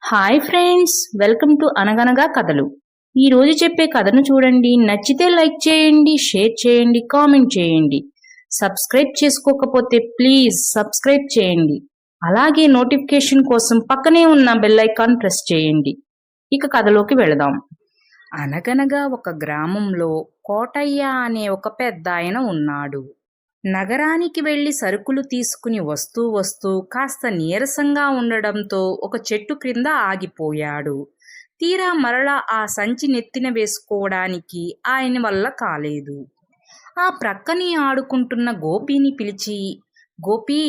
Hi friends, welcome to అనగనగా కథలు. ఈ రోజు చెప్పే కథను చూడండి. నచ్చితే లైక్ చేయండి, షేర్ చేయండి, కామెంట్ చేయండి. సబ్స్క్రైబ్ చేసుకోకపోతే ప్లీజ్ సబ్స్క్రైబ్ చేయండి. అలాగే నోటిఫికేషన్ కోసం పక్కనే ఉన్న బెల్ ఐకాన్ ప్రెస్ చేయండి. ఇక కథలోకి వెళదాం. అనగనగా ఒక గ్రామంలో కోటయ్య అనే ఒక పెద్దాయన ఉన్నాడు. నగరానికి వెళ్లి సరుకులు తీసుకుని వస్తూ వస్తూ కాస్త నీరసంగా ఉండడంతో ఒక చెట్టు క్రింద ఆగిపోయాడు. తీరా మరలా ఆ సంచి నెత్తిన వేసుకోవడానికి ఆయన వల్ల కాలేదు. ఆ ప్రక్కని ఆడుకుంటున్న గోపీని పిలిచి, "గోపీ,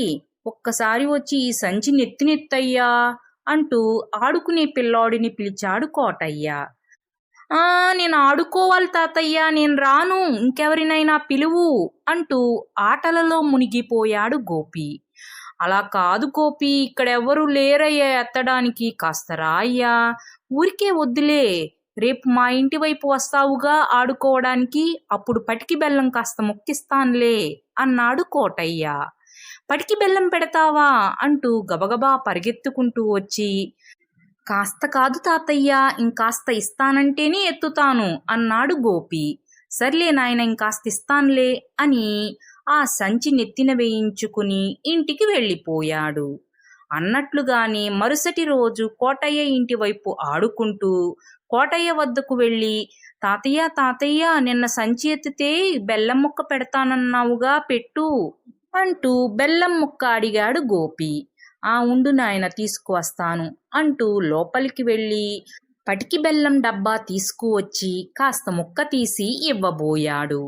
ఒక్కసారి వచ్చి ఈ సంచి నెత్తినెత్తయ్యా" అంటూ ఆడుకునే పిల్లాడిని పిలిచాడు కోటయ్య. నేను ఆడుకోవాలి తాతయ్య, నేను రాను, ఇంకెవరినైనా పిలువు అంటూ ఆటలలో మునిగిపోయాడు గోపి. అలా కాదు గోపి, ఇక్కడెవ్వరూ లేరయ్యా ఎత్తడానికి, కాస్త రాయ్యా, ఊరికే వద్దులే, రేపు మా ఇంటి వైపు వస్తావుగా ఆడుకోవడానికి, అప్పుడు పటికి బెల్లం కాస్త మొక్కిస్తాన్లే అన్నాడు కోటయ్య. పటికి బెల్లం పెడతావా అంటూ గబగబా పరిగెత్తుకుంటూ వచ్చి, కాస్త కాదు తాతయ్య, ఇంకాస్త ఇస్తానంటేనే ఎత్తుతాను అన్నాడు గోపి. సర్లే నాయన, ఇంకాస్త ఇస్తాన్లే అని ఆ సంచి నెత్తిన వేయించుకుని ఇంటికి వెళ్ళిపోయాడు. అన్నట్లుగానే మరుసటి రోజు కోటయ్య ఇంటి వైపు ఆడుకుంటూ కోటయ్య వద్దకు వెళ్ళి, తాతయ్య తాతయ్య, నిన్న సంచి ఎత్తితే బెల్లం ముక్క పెడతానన్నావుగా, పెట్టు అంటూ బెల్లం ముక్క అడిగాడు గోపి. ఉండు నాయన, తీసుకువస్తాను అంటూ లోపలికి వెళ్ళి పటికి బెల్లం డబ్బా తీసుకువచ్చి కాస్త ముక్క తీసి ఇవ్వబోయాడు.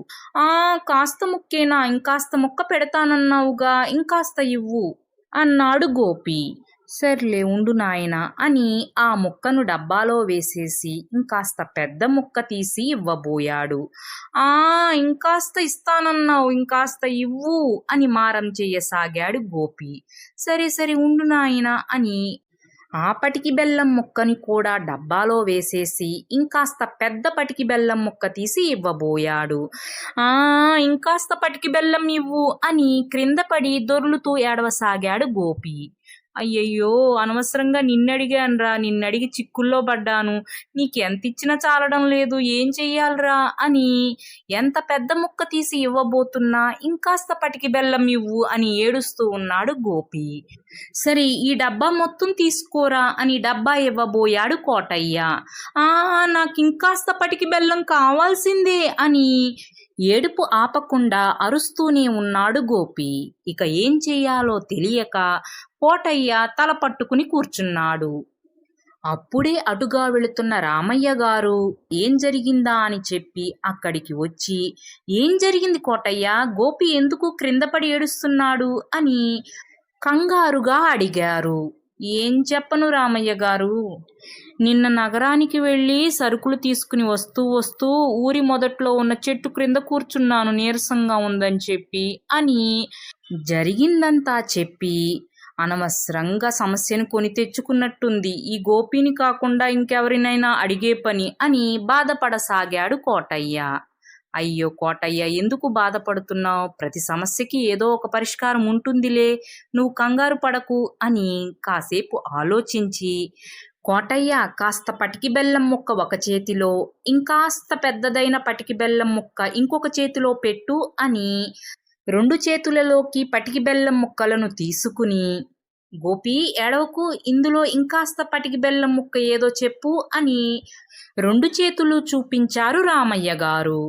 కాస్త ముక్కేనా, ఇంకాస్త ముక్క పెడతానన్నావుగా, ఇంకాస్త ఇవ్వు అన్నాడు గోపి. సర్లే ఉండు నాయన అని ఆ ముక్కను డబ్బాలో వేసేసి ఇంకాస్త పెద్ద ముక్క తీసి ఇవ్వబోయాడు. ఇంకాస్త ఇస్తానన్నావు, ఇంకాస్త ఇవ్వు అని మారం చెయ్యసాగాడు గోపి. సరే సరే ఉండు నాయన అని ఆ పటికి బెల్లం ముక్కని కూడా డబ్బాలో వేసేసి ఇంకాస్త పెద్ద పటికి బెల్లం ముక్క తీసి ఇవ్వబోయాడు. ఇంకాస్త పటికి బెల్లం ఇవ్వు అని క్రింద పడి దొర్లుతూ ఏడవసాగాడు గోపి. అయ్యయ్యో, అనవసరంగా నిన్నడిగానురా, నిన్నడిగి చిక్కుల్లో పడ్డాను, నీకు ఎంత ఇచ్చినా చాలడం లేదు, ఏం చెయ్యాలరా అని ఎంత పెద్ద ముక్క తీసి ఇవ్వబోతున్నా ఇంకాస్త పటికి బెల్లం ఇవ్వు అని ఏడుస్తూ ఉన్నాడు గోపి. సరే, ఈ డబ్బా మొత్తం తీసుకోరా అని డబ్బా ఇవ్వబోయాడు కోటయ్య. నాకు ఇంకాస్త పటికి బెల్లం కావాల్సిందే అని ఏడుపు ఆపకుండా అరుస్తూనే ఉన్నాడు గోపి. ఇక ఏం చెయ్యాలో తెలియక కోటయ్య తల పట్టుకుని కూర్చున్నాడు. అప్పుడే అటుగా వెళుతున్న రామయ్య గారు ఏం జరిగిందా అని చెప్పి అక్కడికి వచ్చి, ఏం జరిగింది కోటయ్య, గోపి ఎందుకు క్రింద పడి ఏడుస్తున్నాడు అని కంగారుగా అడిగారు. ఏం చెప్పను రామయ్య గారు, నిన్న నగరానికి వెళ్ళి సరుకులు తీసుకుని వస్తూ వస్తూ ఊరి మొదట్లో ఉన్న చెట్టు క్రింద కూర్చున్నాను, నీరసంగా ఉందని చెప్పి అని జరిగిందంతా చెప్పి, అనవసరంగా సమస్యను కొని తెచ్చుకున్నట్టుంది, ఈ గోపిని కాకుండా ఇంకెవరినైనా అడిగే పని అని బాధపడసాగాడు కోటయ్య. అయ్యో కోటయ్య, ఎందుకు బాధపడుతున్నావు, ప్రతి సమస్యకి ఏదో ఒక పరిష్కారం ఉంటుందిలే, నువ్వు కంగారు పడకు అని కాసేపు ఆలోచించి, కోటయ్య, కాస్త పటికి బెల్లం ముక్క ఒక చేతిలో, ఇంకాస్త పెద్దదైన పటికి బెల్లం ముక్క ఇంకొక చేతిలో పెట్టు అని 2 చేతులలోకి పటికి బెల్లం ముక్కలను తీసుకుని, గోపి ఏడవకు, ఇందులో ఇంకాస్త పటికి బెల్లం ముక్క ఏదో చెప్పు అని 2 చేతులు చూపించారు రామయ్య గారు.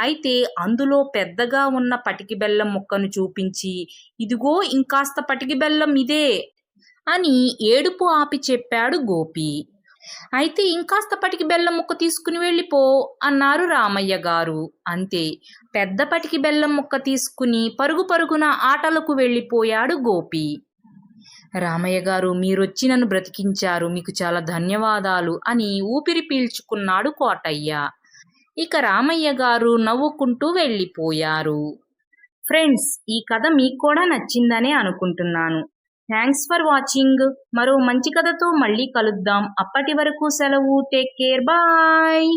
అయితే అందులో పెద్దగా ఉన్న పటికి బెల్లం ముక్కను చూపించి, ఇదిగో ఇంకాస్త పటికి బెల్లం ఇదే అని ఏడుపు ఆపి చెప్పాడు గోపి. అయితే ఇంకాస్త పటికి బెల్లం ముక్క తీసుకుని వెళ్ళిపో అన్నారు రామయ్య గారు. అంతే, పెద్ద పటికి బెల్లం ముక్క తీసుకుని పరుగు పరుగున ఆటలకు వెళ్ళిపోయాడు గోపి. రామయ్య గారు, మీరొచ్చి నన్ను బ్రతికించారు, మీకు చాలా ధన్యవాదాలు అని ఊపిరి పీల్చుకున్నాడు కోటయ్య. ఇక రామయ్య గారు నవ్వుకుంటూ వెళ్ళిపోయారు. ఫ్రెండ్స్, ఈ కథ మీకు కూడా నచ్చిందనే అనుకుంటున్నాను. Thanks for watching. మరో మంచి కథతో మళ్ళీ కలుద్దాం. అప్పటి వరకు సెలవు. Take care, bye.